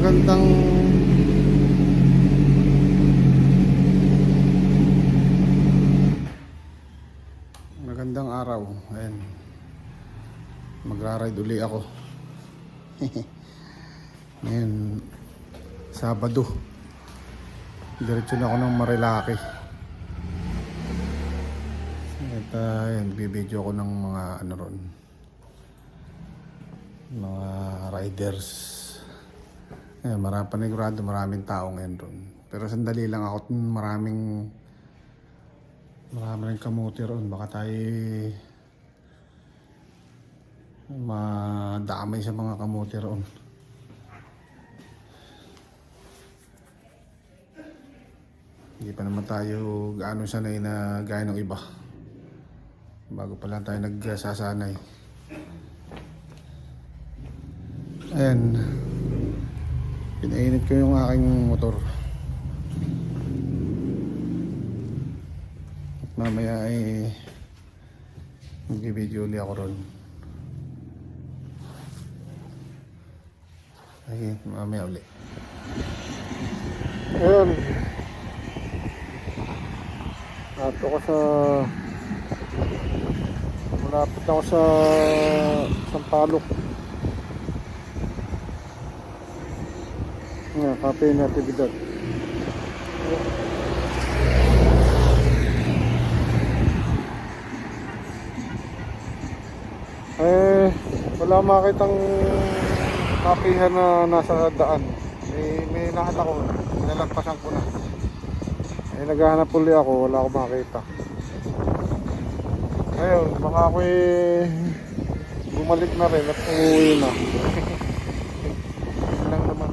magandang araw. Ayan, magra-ride uli ako. Ngayon Sabado, diretso na ako ng Marilaki. At ayan, bibidyo ko ng mga ano ron, mga riders. Ayan, panigurado maraming tao ngayon ron. Pero sandali lang ako, marami rin kamuti ron. Baka tayo madamay sa mga kamuti ron. Hindi pa naman tayo gaano sanay na gaya ng iba. Bago pa lang tayo nagsasanay. Ayan, pinainit ko yung aking motor. At mamaya ay mag-video ulit ako ron. Ay, mamaya ulit. Ayan, ato ko sa malapit ako sa Sampaloc. Nga, Cafe Natividad. Wala makitang kapihan na nasa daan. May nakita ko, nalagpasan ko na. Naghahanap uli ako, wala akong makita. Ngayon, baka ako'y bumalik na rin at umuwi na. Yun lang naman.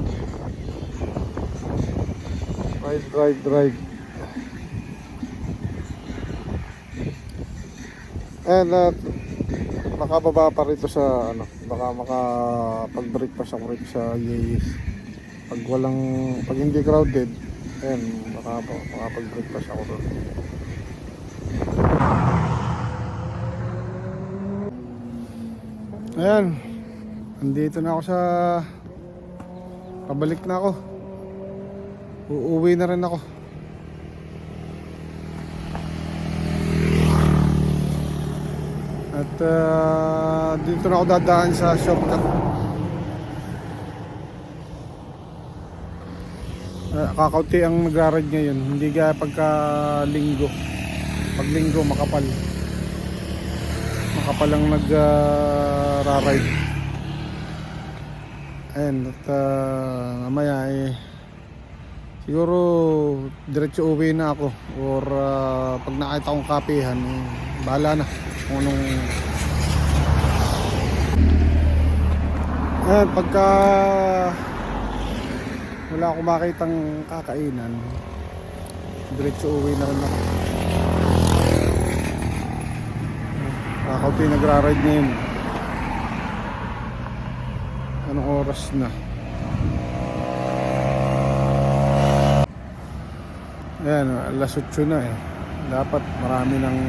Ride. And makababa pa rito sa ano, baka makapag-breakfast ako rito sa Yeyes. Pag hindi crowded, ayan, makapag-breakfast ako doon. Ayan, andito na ako sa pabalik na ako. Uuwi na rin ako. At dito na ako dadaan sa shortcut. Kakaunti ang nagra-ride ngayon, hindi gaya pagka linggo. Pag linggo makapal ang nagra-ride. Ayan, at mamaya siguro diretso uwi na ako. Or pag nakita akong kapihan, bahala na kung anong. Ayan, pagka wala akong makitang kakainan, diretso uwi na rin ako. Kakaunti nagra-ride ngayon. Anong oras na? Ayan, alas 8 na eh. Dapat marami nang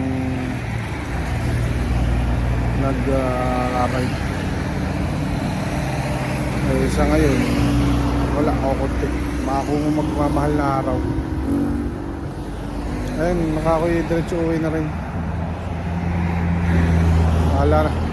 nag-ride. Sa ngayon wala ako konti. Baka kung magmamahal na araw. Ayun, makakoy diretso uwi na rin. Bahala na.